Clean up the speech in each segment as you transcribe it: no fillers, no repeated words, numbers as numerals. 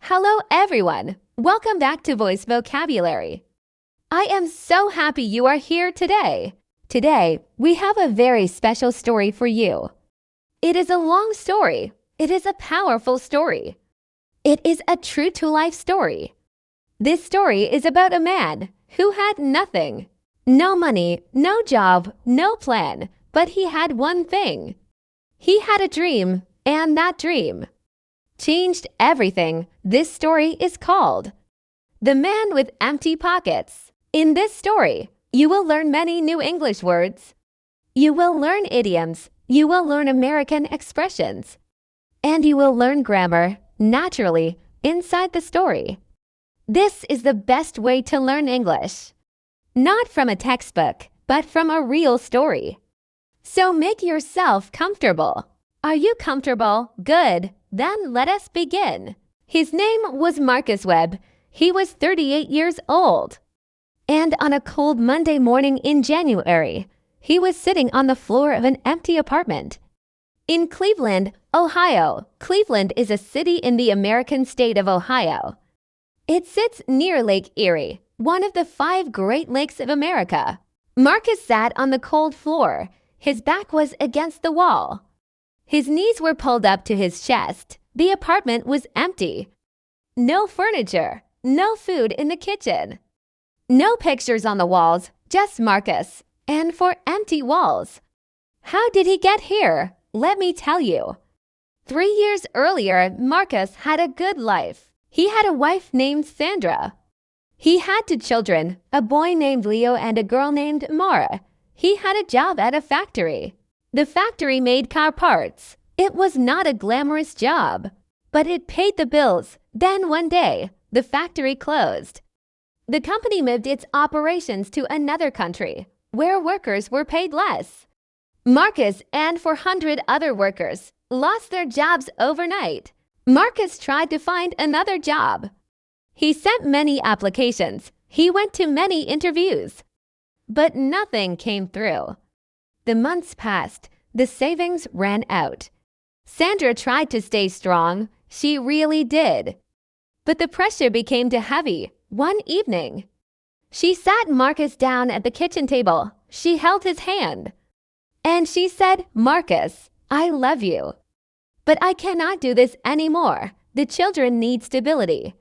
Hello, everyone. Welcome back to Voice Vocabulary. I am so happy you are here today. Today, we have a very special story for you. It is a long story. It is a powerful story. It is a true-to-life story. This story is about a man who had nothing. No money, no job, no plan, but he had one thing. He had a dream, and that dream changed everything. This story is called The Man with Empty Pockets. In this story, you will learn many new English words. You will learn idioms. You will learn American expressions. And you will learn grammar naturally inside the story. This is the best way to learn English. Not from a textbook, but from a real story. So make yourself comfortable. Are you comfortable? Good. Then let us begin. His name was Marcus Webb. He was 38 years old. And on a cold Monday morning in January, he was sitting on the floor of an empty apartment. In Cleveland, Ohio. Cleveland is a city in the American state of Ohio. It sits near Lake Erie, one of the 5 Great Lakes of America. Marcus sat on the cold floor. His back was against the wall. His knees were pulled up to his chest. The apartment was empty. No furniture, no food in the kitchen. No pictures on the walls, just Marcus, and 4 empty walls. How did he get here? Let me tell you. 3 years earlier, Marcus had a good life. He had a wife named Sandra. He had 2 children, a boy named Leo and a girl named Mara. He had a job at a factory. The factory made car parts. It was not a glamorous job, but it paid the bills. Then one day, the factory closed. The company moved its operations to another country, where workers were paid less. Marcus and 400 other workers lost their jobs overnight. Marcus tried to find another job. He sent many applications. He went to many interviews, but nothing came through. The months passed. The savings ran out. Sandra tried to stay strong. She really did. But the pressure became too heavy. One evening, she sat Marcus down at the kitchen table. She held his hand. And she said, "Marcus, I love you. But I cannot do this anymore. The children need stability.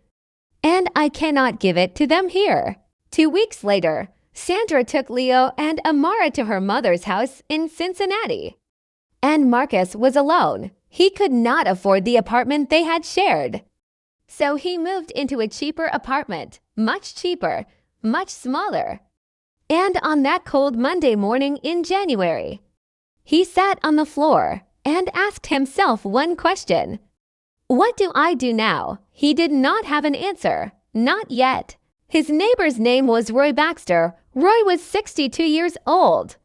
And I cannot give it to them here." 2 weeks later, Sandra took Leo and Amara to her mother's house in Cincinnati. And Marcus was alone. He could not afford the apartment they had shared. So he moved into a cheaper apartment, much cheaper, much smaller. And on that cold Monday morning in January, he sat on the floor and asked himself one question. What do I do now? He did not have an answer. Not yet. His neighbor's name was Roy Baxter. Roy was 62 years old.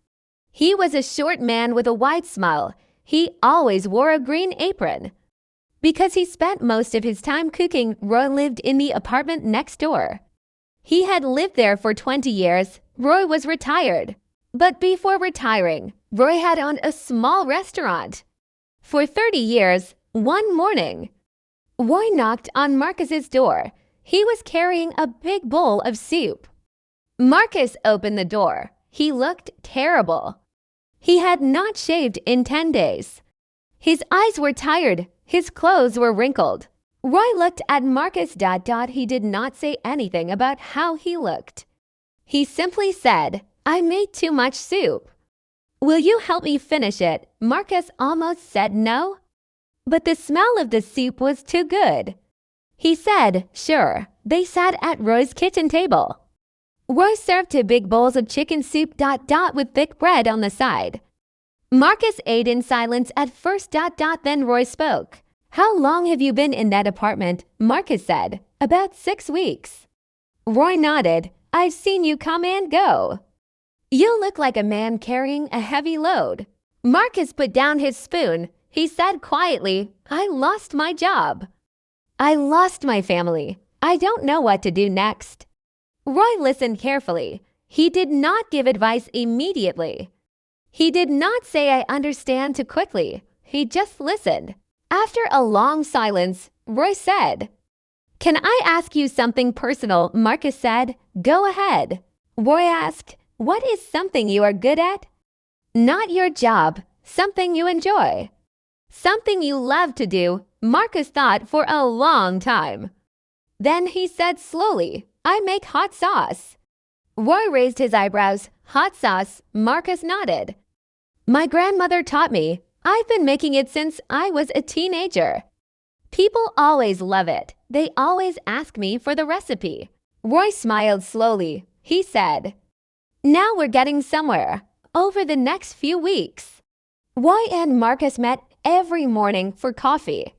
He was a short man with a wide smile. He always wore a green apron. Because he spent most of his time cooking, Roy lived in the apartment next door. He had lived there for 20 years. Roy was retired. But before retiring, Roy had owned a small restaurant. For 30 years, one morning, Roy knocked on Marcus's door. He was carrying a big bowl of soup. Marcus opened the door. He looked terrible. He had not shaved in 10 days. His eyes were tired. His clothes were wrinkled. Roy looked at Marcus. He did not say anything about how he looked. He simply said, "I made too much soup. Will you help me finish it?" Marcus almost said no, but the smell of the soup was too good. He said, "Sure." They sat at Roy's kitchen table. Roy served 2 big bowls of chicken soup with thick bread on the side. Marcus ate in silence at first. Then Roy spoke. "How long have you been in that apartment?" Marcus said. "About 6 weeks." Roy nodded. "I've seen you come and go. You look like a man carrying a heavy load." Marcus put down his spoon. He said quietly, "I lost my job. I lost my family. I don't know what to do next." Roy listened carefully. He did not give advice immediately. He did not say "I understand" too quickly. He just listened. After a long silence, Roy said, Can I ask you something personal? Marcus said. Go ahead. Roy asked, what is something you are good at? Not your job, something you enjoy. Something you love to do, Marcus thought for a long time. Then he said slowly, I make hot sauce. Roy raised his eyebrows. Hot sauce, Marcus nodded. My grandmother taught me. I've been making it since I was a teenager. People always love it. They always ask me for the recipe. Roy smiled slowly. He said, now we're getting somewhere. Over the next few weeks. Roy and Marcus met every morning for coffee.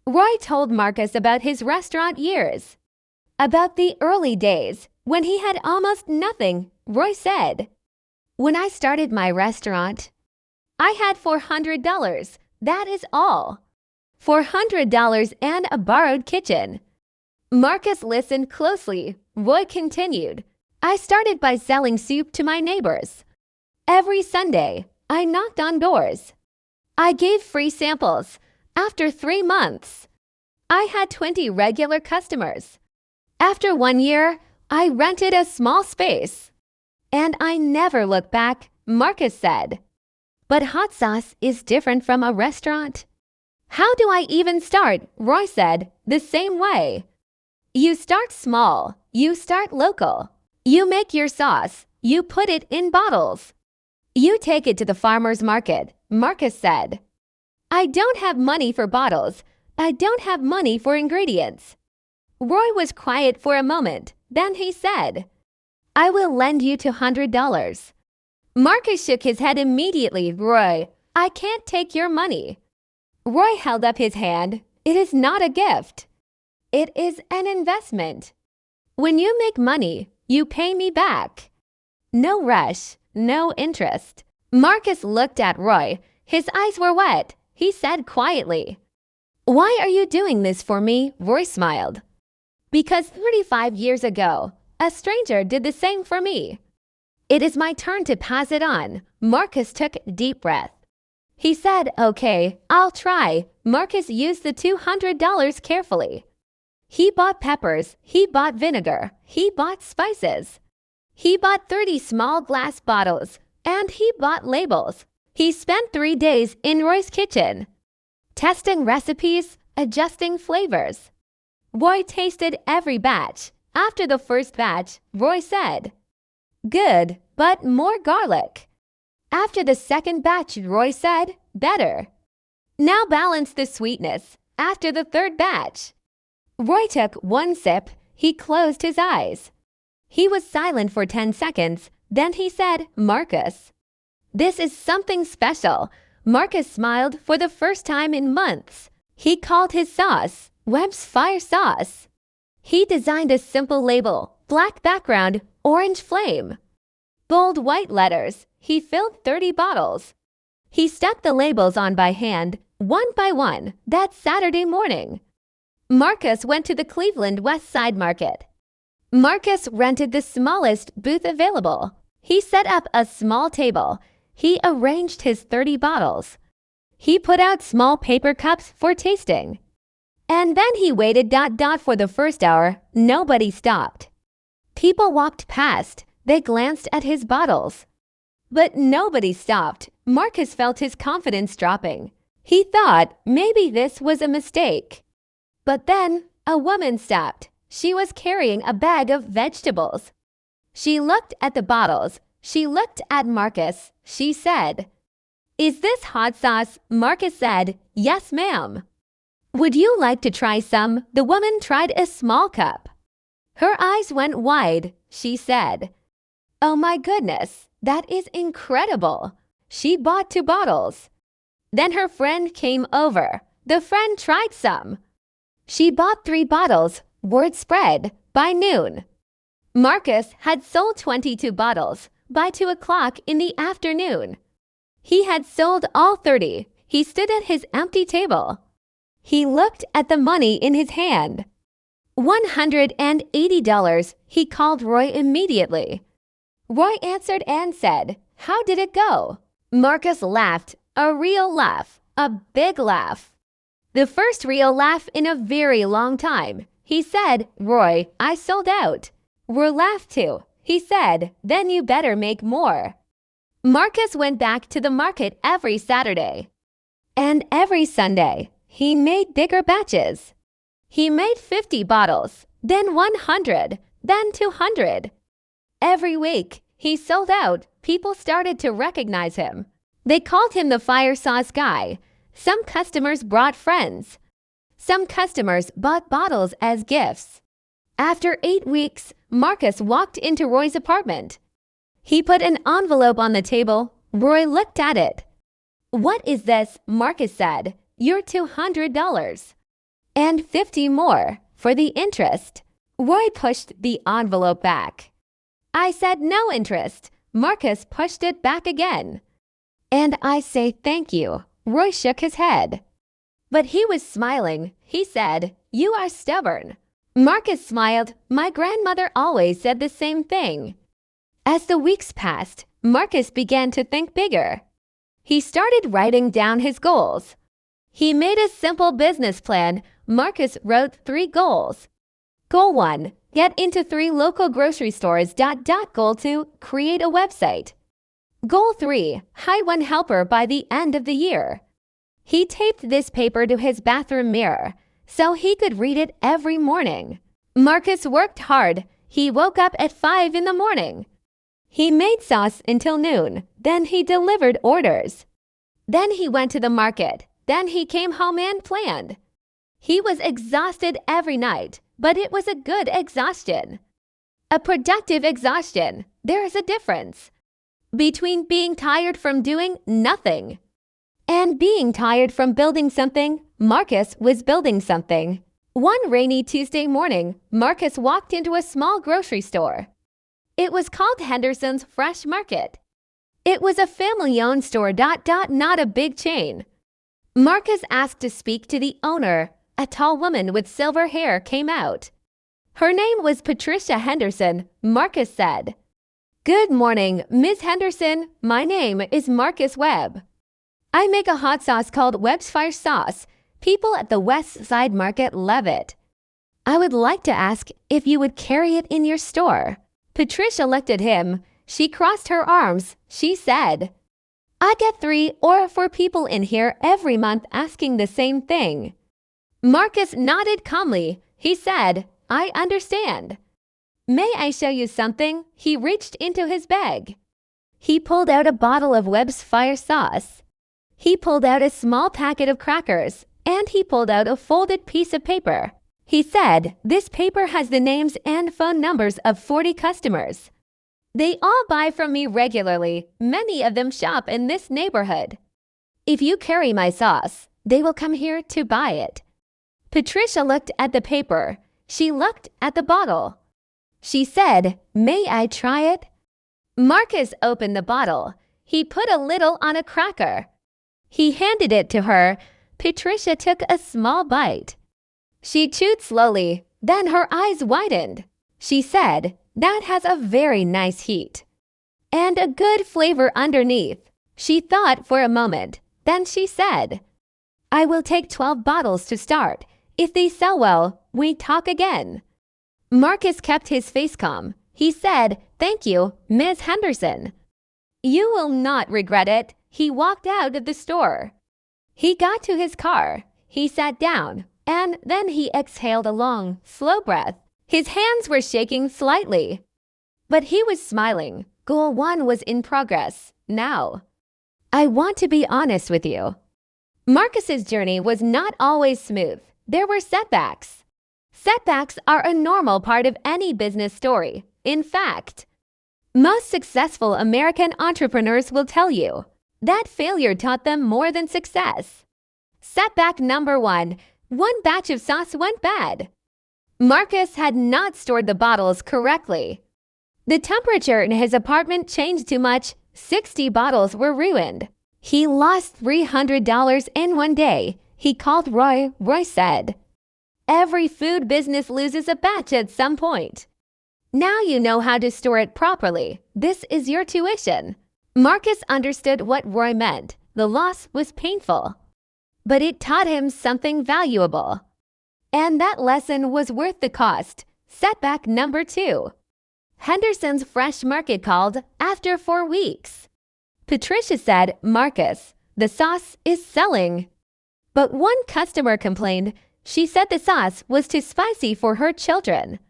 Roy told Marcus about his restaurant years. About the early days, when he had almost nothing. Roy said, when I started my restaurant, I had $400. That is all. $400 and a borrowed kitchen. Marcus listened closely. Roy continued, I started by selling soup to my neighbors. Every Sunday, I knocked on doors. I gave free samples. After 3 months, I had 20 regular customers. After 1 year, I rented a small space. And I never looked back, Marcus said. But hot sauce is different from a restaurant. How do I even start? Roy said, the same way. You start small. You start local. You make your sauce. You put it in bottles. You take it to the farmer's market, Marcus said. I don't have money for bottles. I don't have money for ingredients. Roy was quiet for a moment. Then he said, I will lend you $200. Marcus shook his head immediately. Roy, I can't take your money. Roy held up his hand. It is not a gift. It is an investment. When you make money, you pay me back. No rush, no interest. Marcus looked at Roy. His eyes were wet. He said quietly, why are you doing this for me? Roy smiled. Because 35 years ago, a stranger did the same for me. It is my turn to pass it on. Marcus took a deep breath. He said, okay, I'll try. Marcus used the $200 carefully. He bought peppers. He bought vinegar. He bought spices. He bought 30 small glass bottles. And he bought labels. He spent 3 days in Roy's kitchen, testing recipes, adjusting flavors. Roy tasted every batch. After the first batch, Roy said, good, but more garlic. After the second batch, Roy said, better. Now balance the sweetness. After the third batch, Roy took 1 sip. He closed his eyes. He was silent for 10 seconds. Then he said, Marcus, this is something special. Marcus smiled for the first time in months. He called his sauce Webb's Fire Sauce. He designed a simple label, black background, orange flame. Bold white letters. He filled 30 bottles. He stuck the labels on by hand, one by one, that Saturday morning. Marcus went to the Cleveland West Side Market. Marcus rented the smallest booth available. He set up a small table. He arranged his 30 bottles. He put out small paper cups for tasting. And then he waited for the first hour. Nobody stopped. People walked past. They glanced at his bottles. But nobody stopped. Marcus felt his confidence dropping. He thought maybe this was a mistake. But then a woman stopped. She was carrying a bag of vegetables. She looked at the bottles. She looked at Marcus. She said, is this hot sauce? Marcus said, yes, ma'am. Would you like to try some? The woman tried a small cup. Her eyes went wide. She said, oh my goodness, that is incredible. She bought 2 bottles. Then her friend came over. The friend tried some. She bought 3 bottles. Word spread. By noon, Marcus had sold 22 bottles. By 2 o'clock in the afternoon, he had sold all 30. He stood at his empty table. He looked at the money in his hand. $180. He called Roy immediately. Roy answered and said, how did it go? Marcus laughed. A real laugh. A big laugh. The first real laugh in a very long time. He said, "Roy, I sold out." Roy laughed too. He said, "Then you better make more." Marcus went back to the market every Saturday. And every Sunday, he made bigger batches. He made 50 bottles, then 100, then 200. Every week, he sold out. People started to recognize him. They called him the fire sauce guy. Some customers brought friends. Some customers bought bottles as gifts. After 8 weeks, Marcus walked into Roy's apartment. He put an envelope on the table. Roy looked at it. "What is this?" Marcus said. "You're $200. And 50 more for the interest." Roy pushed the envelope back. "I said no interest." Marcus pushed it back again. "And I say thank you." Roy shook his head. But he was smiling. He said, "You are stubborn." Marcus smiled. "My grandmother always said the same thing." As the weeks passed, Marcus began to think bigger. He started writing down his goals. He made a simple business plan. Marcus wrote 3 goals. Goal 1, get into 3 local grocery stores. Goal 2, create a website. Goal 3, hire 1 helper by the end of the year. He taped this paper to his bathroom mirror so he could read it every morning. Marcus worked hard. He woke up at 5 in the morning. He made sauce until noon. Then he delivered orders. Then he went to the market. Then he came home and planned. He was exhausted every night, but it was a good exhaustion. A productive exhaustion. There is a difference between being tired from doing nothing and being tired from building something. Marcus was building something. One rainy Tuesday morning, Marcus walked into a small grocery store. It was called Henderson's Fresh Market. It was a family-owned store. Not a big chain. Marcus asked to speak to the owner. A tall woman with silver hair came out. Her name was Patricia Henderson. Marcus said, "Good morning, Miss Henderson. My name is Marcus Webb. I make a hot sauce called Webb's Fire Sauce. People at the West Side Market love it. I would like to ask if you would carry it in your store." Patricia looked at him. She crossed her arms. She said, "I get 3 or 4 people in here every month asking the same thing." Marcus nodded calmly. He said, "I understand. May I show you something?" He reached into his bag. He pulled out a bottle of Webb's Fire Sauce. He pulled out a small packet of crackers, and he pulled out a folded piece of paper. He said, "This paper has the names and phone numbers of 40 customers. They all buy from me regularly. Many of them shop in this neighborhood. If you carry my sauce, they will come here to buy it." Patricia looked at the paper. She looked at the bottle. She said, "May I try it?" Marcus opened the bottle. He put a little on a cracker. He handed it to her. Patricia took a small bite. She chewed slowly. Then her eyes widened. She said, "That has a very nice heat and a good flavor underneath." She thought for a moment. Then she said, "I will take 12 bottles to start. If they sell well, we talk again." Marcus kept his face calm. He said, "Thank you, Miss Henderson. You will not regret it." He walked out of the store. He got to his car. He sat down, and then he exhaled a long, slow breath. His hands were shaking slightly, but he was smiling. Goal 1 was in progress. Now, I want to be honest with you. Marcus's journey was not always smooth. There were setbacks. Setbacks are a normal part of any business story. In fact, most successful American entrepreneurs will tell you that failure taught them more than success. Setback number 1. One batch of sauce went bad. Marcus had not stored the bottles correctly. The temperature in his apartment changed too much. 60 bottles were ruined. He lost $300 in one day. He called Roy. Roy said, "Every food business loses a batch at some point. Now you know how to store it properly. This is your tuition." Marcus understood what Roy meant. The loss was painful, but it taught him something valuable. And that lesson was worth the cost. Setback number 2. Henderson's Fresh Market called after 4 weeks. Patricia said, "Marcus, the sauce is selling." But one customer complained. She said the sauce was too spicy for her children.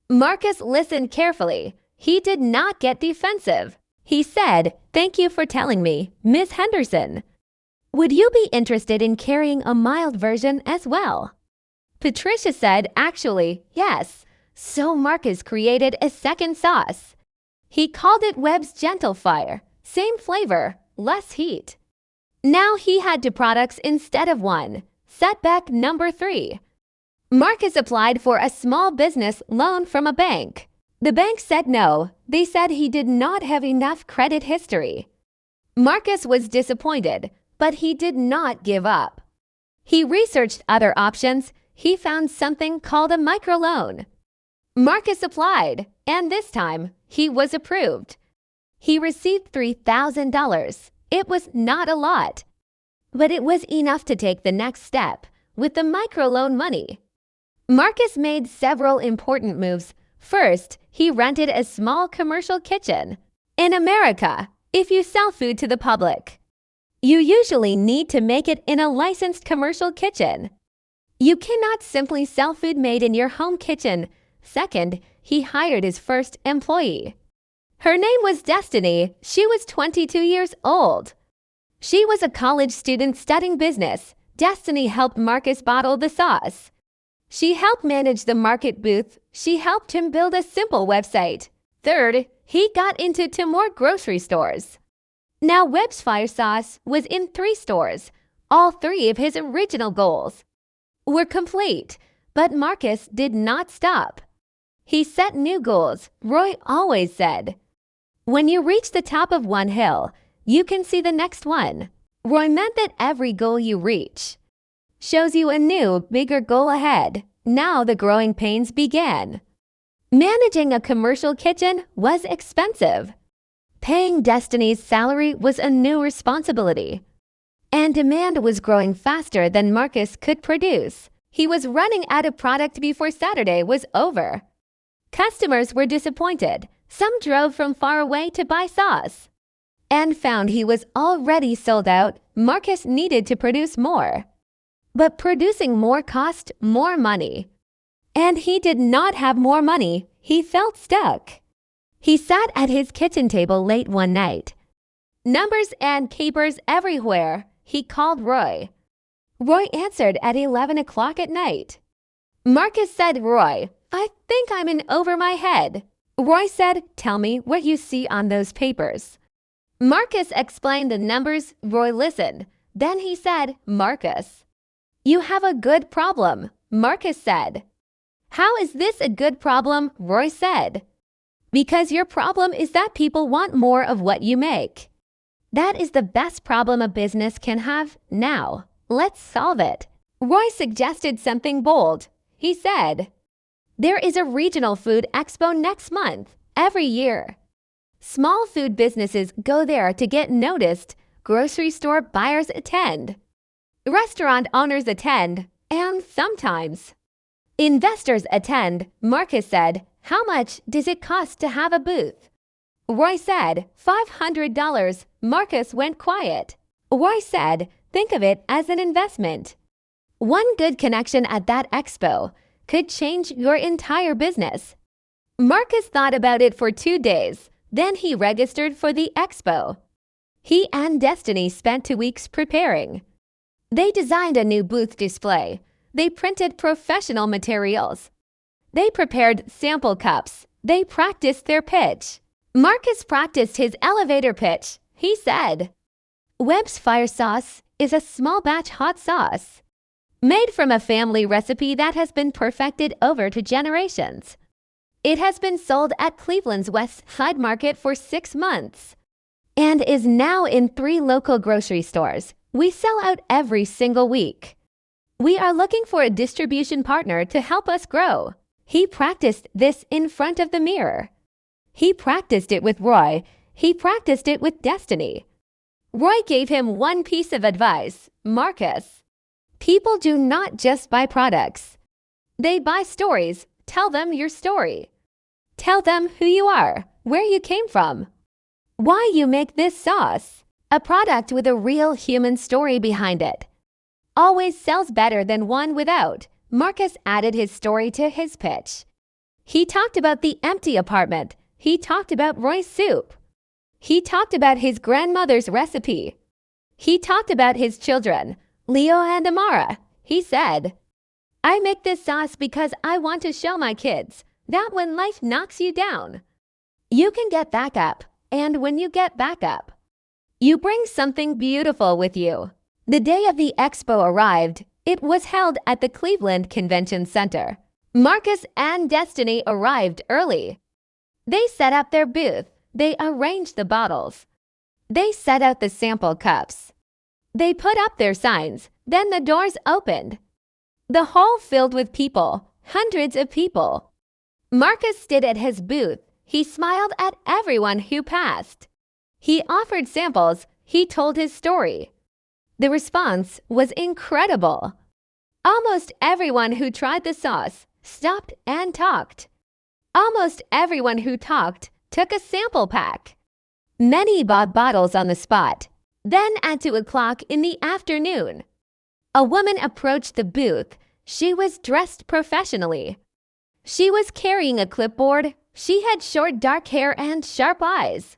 Marcus listened carefully. He did not get defensive. He said, "Thank you for telling me, Miss Henderson. Would you be interested in carrying a mild version as well?" Patricia said, "Actually, yes." So Marcus created a second sauce. He called it Webb's Gentle Fire. Same flavor, less heat. Now he had 2 products instead of 1. Setback number 3. Marcus applied for a small business loan from a bank. The bank said no. They said he did not have enough credit history. Marcus was disappointed, but he did not give up. He researched other options. He found something called a microloan. Marcus applied, and this time he was approved. He received $3,000. It was not a lot, but it was enough to take the next step with the microloan money. Marcus made several important moves. First, he rented a small commercial kitchen. In America, if you sell food to the public, you usually need to make it in a licensed commercial kitchen. You cannot simply sell food made in your home kitchen. Second, he hired his first employee. Her name was Destiny. She was 22 years old. She was a college student studying business. Destiny helped Marcus bottle the sauce. She helped manage the market booth. She helped him build a simple website. Third, he got into 2 more grocery stores. Now Webb's Fire Sauce was in 3 stores. All 3 of his original goals were complete, but Marcus did not stop. He set new goals. Roy always said, "When you reach the top of one hill, you can see the next one." Roy meant that every goal you reach shows you a new, bigger goal ahead. Now the growing pains began. Managing a commercial kitchen was expensive. Paying Destiny's salary was a new responsibility. And demand was growing faster than Marcus could produce. He was running out of product before Saturday was over. Customers were disappointed. Some drove from far away to buy sauce and found he was already sold out. Marcus needed to produce more. But producing more cost more money. And he did not have more money. He felt stuck. He sat at his kitchen table late one night. Numbers and capers everywhere. He called Roy. Roy answered at 11 o'clock at night. Marcus said, "Roy, I think I'm in over my head." Roy said, "Tell me what you see on those papers." Marcus explained the numbers. Roy listened. Then he said, "Marcus, you have a good problem." Marcus said, "How is this a good problem?" Roy said, "Because your problem is that people want more of what you make. That is the best problem a business can have now. Let's solve it." Roy suggested something bold. He said, "There is a regional food expo next month, every year. Small food businesses go there to get noticed. Grocery store buyers attend. Restaurant owners attend, and sometimes investors attend." Marcus said, "How much does it cost to have a booth?" Roy said, $500. Marcus went quiet. Roy said, "Think of it as an investment. One good connection at that expo could change your entire business." Marcus thought about it for 2 days. Then he registered for the expo. He and Destiny spent 2 weeks preparing. They designed a new booth display. They printed professional materials. They prepared sample cups. They practiced their pitch. Marcus practiced his elevator pitch. He said, "Webb's Fire Sauce is a small batch hot sauce made from a family recipe that has been perfected over 2 generations. It has been sold at Cleveland's West Side Market for 6 months and is now in 3 local grocery stores. We sell out every single week. We are looking for a distribution partner to help us grow." He practiced this in front of the mirror. He practiced it with Roy. He practiced it with Destiny. Roy gave him one piece of advice. "Marcus, people do not just buy products. They buy stories. Tell them your story. Tell them who you are, where you came from, why you make this sauce. A product with a real human story behind it always sells better than one without. Marcus added his story to his pitch. He talked about the empty apartment. He talked about Roy's soup. He talked about his grandmother's recipe. He talked about his children, Leo and Amara. He said, I make this sauce because I want to show my kids that when life knocks you down, you can get back up. And when you get back up, you bring something beautiful with you. The day of the expo arrived. It was held at the Cleveland Convention Center. Marcus and Destiny arrived early. They set up their booth. They arranged the bottles. They set out the sample cups. They put up their signs. Then the doors opened. The hall filled with people, hundreds of people. Marcus stood at his booth. He smiled at everyone who passed. He offered samples. He told his story. The response was incredible. Almost everyone who tried the sauce stopped and talked. Almost everyone who talked took a sample pack. Many bought bottles on the spot. Then at 2 o'clock in the afternoon, a woman approached the booth. She was dressed professionally. She was carrying a clipboard. She had short dark hair and sharp eyes.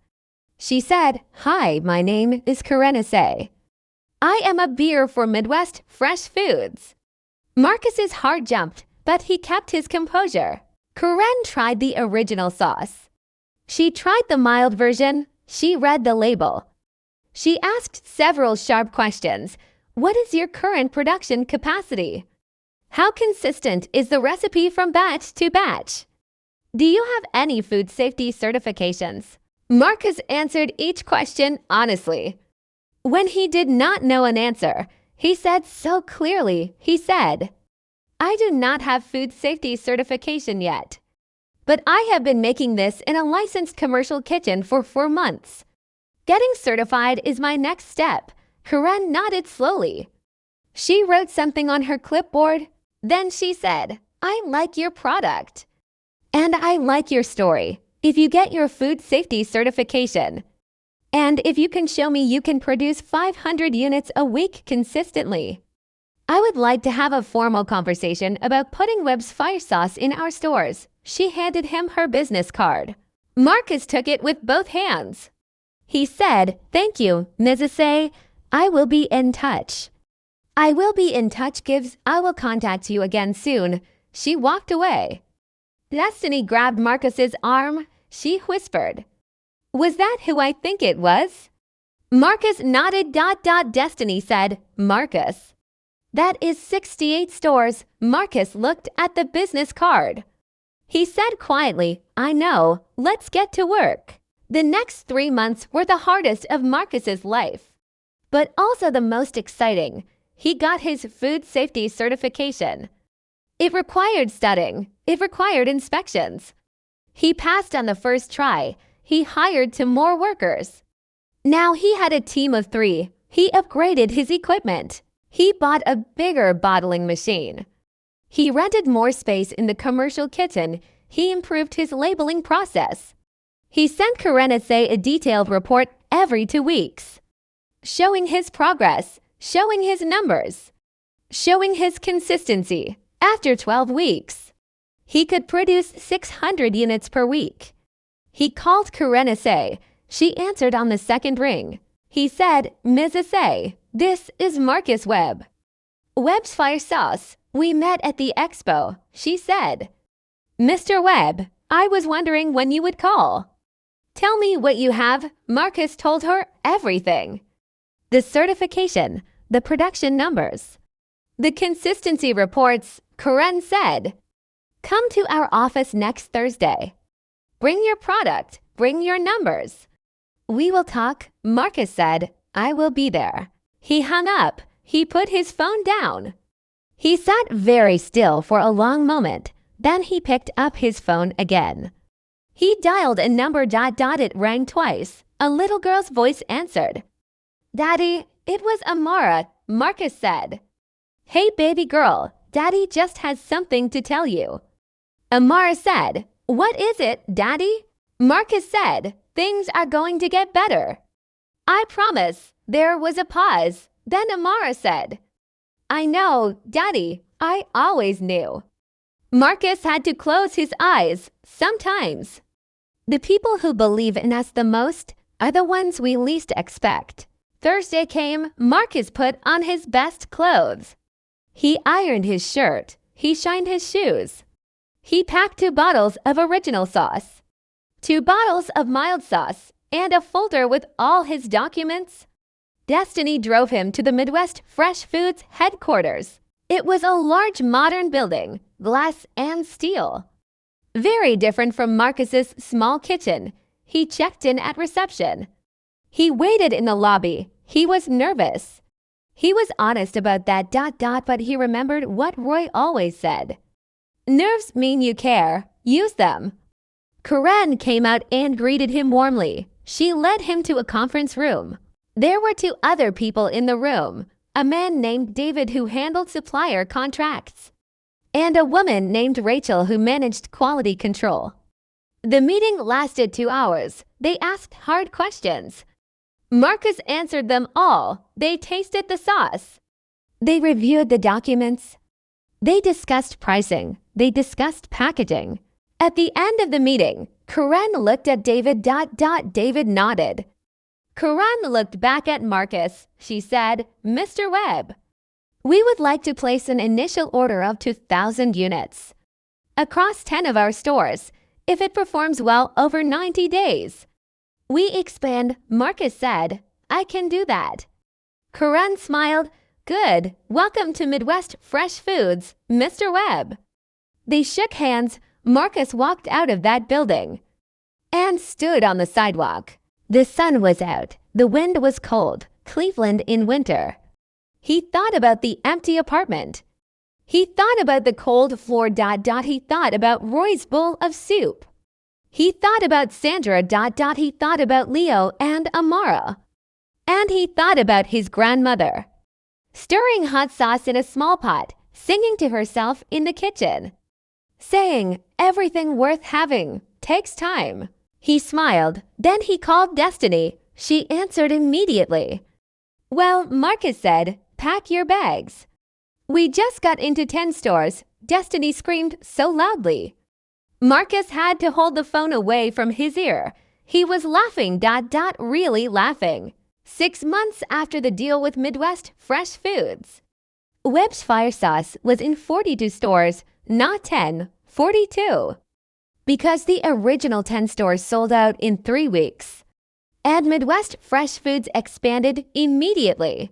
She said, Hi, my name is Karenase. I am a beer for Midwest Fresh Foods. Marcus's heart jumped, but he kept his composure. Karen tried the original sauce. She tried the mild version. She read the label. She asked several sharp questions. What is your current production capacity? How consistent is the recipe from batch to batch? Do you have any food safety certifications? Marcus answered each question honestly. When he did not know an answer, he said so clearly, he said, I do not have food safety certification yet, but I have been making this in a licensed commercial kitchen for 4 months. Getting certified is my next step. Karen nodded slowly. She wrote something on her clipboard. Then she said, I like your product. And I like your story. If you get your food safety certification, and if you can show me you can produce 500 units a week consistently, I would like to have a formal conversation about putting Webb's Fire Sauce in our stores. She handed him her business card. Marcus took it with both hands. He said, Thank you, Mrs. I will be in touch. I will be in touch, Gibbs. I will contact you again soon. She walked away. Destiny grabbed Marcus's arm. She whispered, Was that who I think it was? Marcus nodded. Destiny said, Marcus. That is 68 stores. Marcus looked at the business card. He said quietly, I know. Let's get to work. The next 3 months were the hardest of Marcus's life, but also the most exciting. He got his food safety certification. It required studying. It required inspections. He passed on the first try. He hired 2 more workers. Now he had a team of 3. He upgraded his equipment. He bought a bigger bottling machine. He rented more space in the commercial kitchen. He improved his labeling process. He sent Karenase a detailed report every 2 weeks, showing his progress, showing his numbers, showing his consistency. After 12 weeks, he could produce 600 units per week. He called Karenase. She answered on the second ring. He said, Mrs. A, this is Marcus Webb. Webb's Fire Sauce. We met at the expo, she said. Mr. Webb, I was wondering when you would call. Tell me what you have. Marcus told her everything. The certification, the production numbers, the consistency reports. Karen said, Come to our office next Thursday. Bring your product, bring your numbers. We will talk. Marcus said, I will be there. He hung up. He put his phone down. He sat very still for a long moment. Then he picked up his phone again. He dialed a number. It rang twice. A little girl's voice answered. Daddy, it was Amara, Marcus said. Hey baby girl, Daddy just has something to tell you. Amara said, "What is it, Daddy?" Marcus said, "Things are going to get better." "I promise." There was a pause. Then Amara said, "I know, Daddy. I always knew." Marcus had to close his eyes sometimes. The people who believe in us the most are the ones we least expect. Thursday came. Marcus put on his best clothes. He ironed his shirt. He shined his shoes. He packed 2 bottles of original sauce, 2 bottles of mild sauce, and a folder with all his documents. Destiny drove him to the Midwest Fresh Foods headquarters. It was a large modern building, glass and steel. Very different from Marcus's small kitchen. He checked in at reception. He waited in the lobby. He was nervous. He was honest about that ... but he remembered what Roy always said. Nerves mean you care. Use them. Karen came out and greeted him warmly. She led him to a conference room. There were 2 other people in the room, a man named David who handled supplier contracts, and a woman named Rachel who managed quality control. The meeting lasted 2 hours. They asked hard questions. Marcus answered them all. They tasted the sauce. They reviewed the documents. They discussed pricing. They discussed packaging. At the end of the meeting, Karen looked at David. David nodded. Karen looked back at Marcus. She said, "Mr. Webb, we would like to place an initial order of 2,000 units across 10 of our stores if it performs well over 90 days. We expand." Marcus said, "I can do that." Karen smiled. "Good. Welcome to Midwest Fresh Foods, Mr. Webb." They shook hands. Marcus walked out of that building and stood on the sidewalk. The sun was out. The wind was cold. Cleveland in winter. He thought about the empty apartment. He thought about the cold floor. He thought about Roy's bowl of soup. He thought about Sandra. He thought about Leo and Amara. And he thought about his grandmother, stirring hot sauce in a small pot, singing to herself in the kitchen, saying, "Everything worth having takes time." He smiled. Then he called Destiny. She answered immediately. "Well," Marcus said, "pack your bags. We just got into 10 stores." Destiny screamed so loudly. Marcus had to hold the phone away from his ear. He was laughing. Really laughing. 6 months after the deal with Midwest Fresh Foods, Webb's Fire Sauce was in 42 stores, not 10, 42. Because the original 10 stores sold out in 3 weeks. And Midwest Fresh Foods expanded immediately.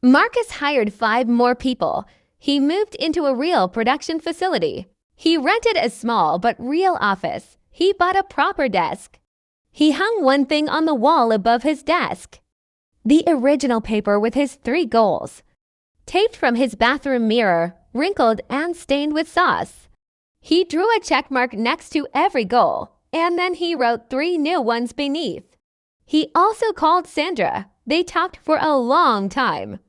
Marcus hired 5 more people. He moved into a real production facility. He rented a small but real office. He bought a proper desk. He hung one thing on the wall above his desk. The original paper with his 3 goals, taped from his bathroom mirror, wrinkled and stained with sauce. He drew a check mark next to every goal, and then he wrote 3 new ones beneath. He also called Sandra. They talked for a long time.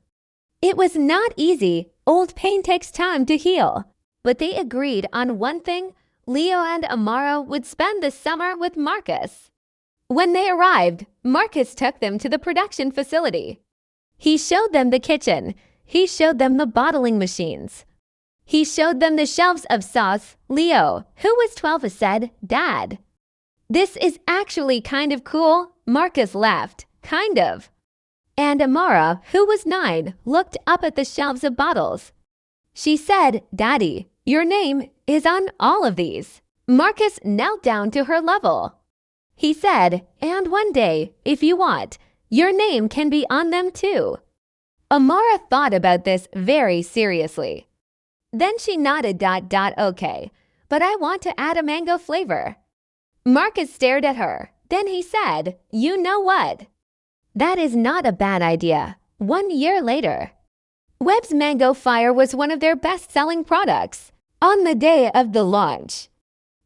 It was not easy. Old pain takes time to heal. But they agreed on one thing. Leo and Amara would spend the summer with Marcus. When they arrived, Marcus took them to the production facility. He showed them the kitchen. He showed them the bottling machines. He showed them the shelves of sauce. Leo, who was 12, said, "Dad, this is actually kind of cool." Marcus laughed. "Kind of." And Amara, who was 9, looked up at the shelves of bottles. She said, "Daddy, your name is on all of these." Marcus knelt down to her level. He said, "And one day, if you want, your name can be on them too." Amara thought about this very seriously. Then she nodded. Okay, but I want to add a mango flavor." Marcus stared at her. Then he said, "You know what? That is not a bad idea." 1 year later, Webb's Mango Fire was one of their best-selling products. On the day of the launch,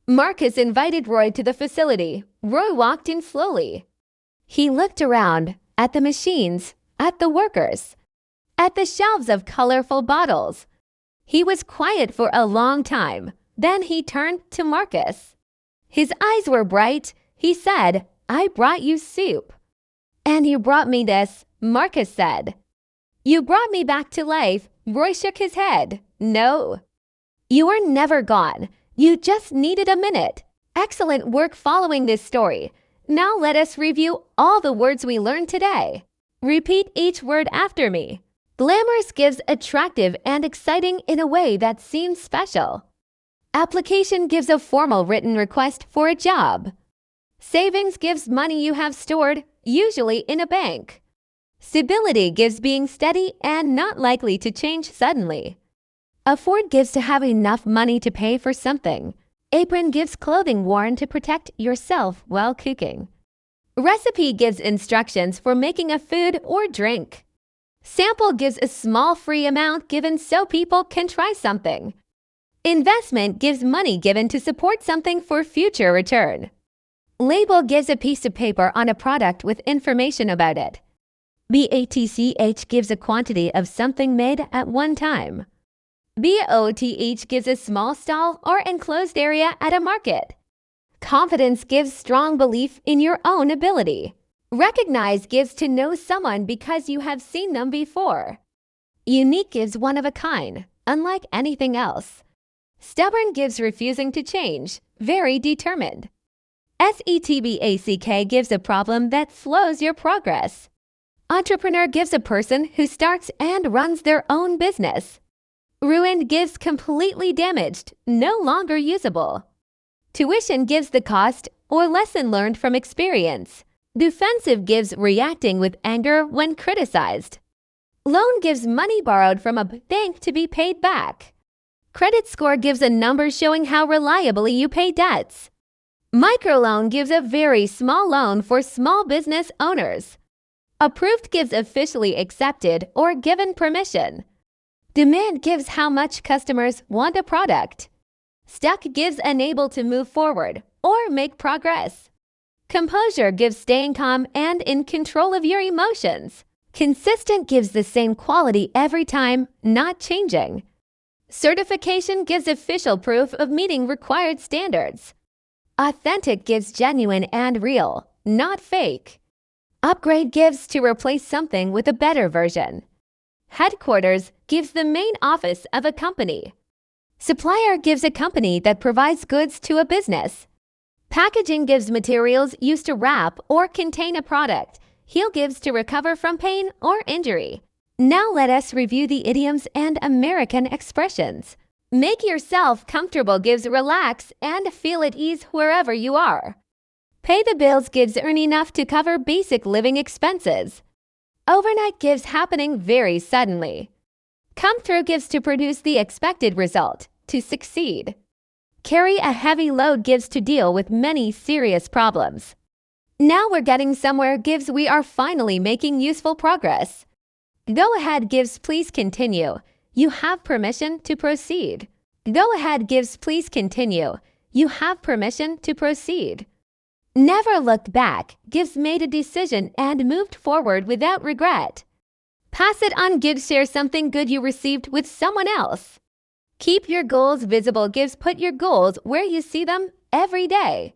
Marcus invited Roy to the facility. Roy walked in slowly. He looked around at the machines, at the workers, at the shelves of colorful bottles. He was quiet for a long time. Then he turned to Marcus. His eyes were bright. He said, "I brought you soup." "And you brought me this," Marcus said. "You brought me back to life." Roy shook his head. "No. You were never gone. You just needed a minute." Excellent work following this story. Now let us review all the words we learned today. Repeat each word after me. Glamorous gives attractive and exciting in a way that seems special. Application gives a formal written request for a job. Savings gives money you have stored, usually in a bank. Stability gives being steady and not likely to change suddenly. Afford gives to have enough money to pay for something. Apron gives clothing worn to protect yourself while cooking. Recipe gives instructions for making a food or drink. Sample gives a small free amount given so people can try something. Investment gives money given to support something for future return. Label gives a piece of paper on a product with information about it. BATCH gives a quantity of something made at one time. BOTH gives a small stall or enclosed area at a market. Confidence gives strong belief in your own ability. Recognize gives to know someone because you have seen them before. Unique gives one of a kind, unlike anything else. Stubborn gives refusing to change, very determined. SETBACK gives a problem that slows your progress. Entrepreneur gives a person who starts and runs their own business. Ruined gives completely damaged, no longer usable. Tuition gives the cost or lesson learned from experience. Defensive gives reacting with anger when criticized. Loan gives money borrowed from a bank to be paid back. Credit score gives a number showing how reliably you pay debts. Microloan gives a very small loan for small business owners. Approved gives officially accepted or given permission. Demand gives how much customers want a product. Stuck gives unable to move forward or make progress. Composure gives staying calm and in control of your emotions. Consistent gives the same quality every time, not changing. Certification gives official proof of meeting required standards. Authentic gives genuine and real, not fake. Upgrade gives to replace something with a better version. Headquarters gives the main office of a company. Supplier gives a company that provides goods to a business. Packaging gives materials used to wrap or contain a product. Heal gives to recover from pain or injury. Now let us review the idioms and American expressions. Make yourself comfortable gives relax and feel at ease wherever you are. Pay the bills gives earn enough to cover basic living expenses. Overnight gives happening very suddenly. Come through gives to produce the expected result, to succeed. Carry a heavy load gives to deal with many serious problems. Now we're getting somewhere gives we are finally making useful progress. Go ahead gives please continue. You have permission to proceed. Go ahead gives please continue. You have permission to proceed. Never looked back gives made a decision and moved forward without regret. Pass it on gives share something good you received with someone else. Keep your goals visible gives put your goals where you see them every day.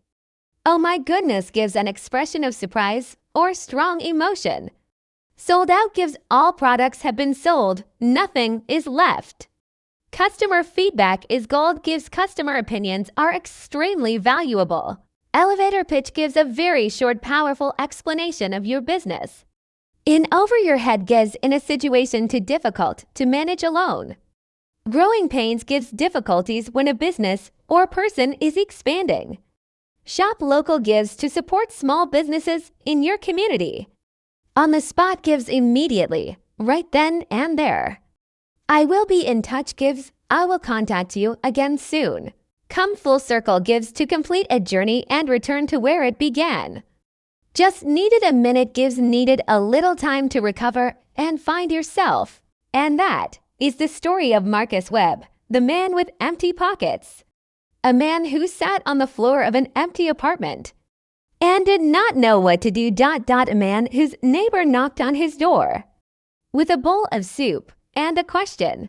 Oh my goodness gives an expression of surprise or strong emotion. Sold out gives all products have been sold, nothing is left. Customer feedback is gold gives customer opinions are extremely valuable. Elevator pitch gives a very short, powerful explanation of your business. In over your head gives in a situation too difficult to manage alone. Growing pains gives difficulties when a business or person is expanding. Shop local gives to support small businesses in your community. On the spot gives immediately, right then and there. I will be in touch gives I will contact you again soon. Come full circle gives to complete a journey and return to where it began. Just needed a minute gives needed a little time to recover and find yourself. And that is the story of Marcus Webb, the man with empty pockets. A man who sat on the floor of an empty apartment and did not know what to do. A man whose neighbor knocked on his door with a bowl of soup and a question.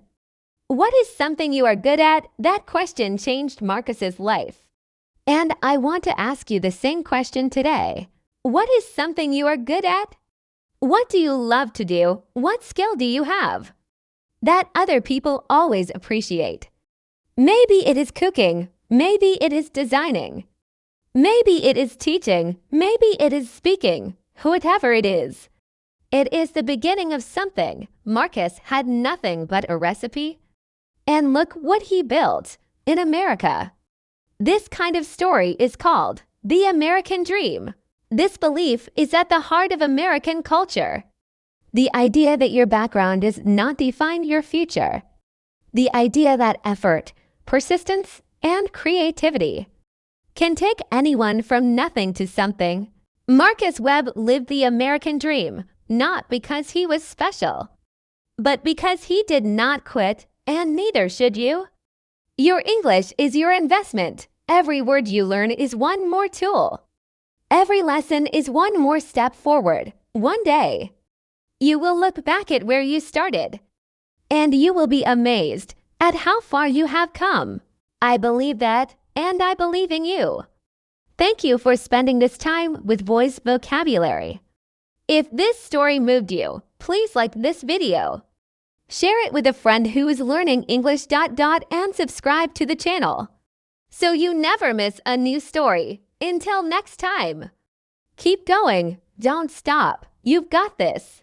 What is something you are good at? That question changed Marcus's life. And I want to ask you the same question today. What is something you are good at? What do you love to do? What skill do you have that other people always appreciate? Maybe it is cooking. Maybe it is designing. Maybe it is teaching. Maybe it is speaking. Whatever it is the beginning of something. Marcus had nothing but a recipe. And look what he built in America. This kind of story is called the American Dream. This belief is at the heart of American culture. The idea that your background does not define your future. The idea that effort, persistence, and creativity can take anyone from nothing to something. Marcus Webb lived the American dream, not because he was special, but because he did not quit, and neither should you. Your English is your investment. Every word you learn is one more tool. Every lesson is one more step forward. One day, you will look back at where you started, and you will be amazed at how far you have come. I believe that, and I believe in you. Thank you for spending this time with Voice Vocabulary. If this story moved you, please like this video. Share it with a friend who is learning English. And subscribe to the channel so you never miss a new story. Until next time, keep going. Don't stop. You've got this.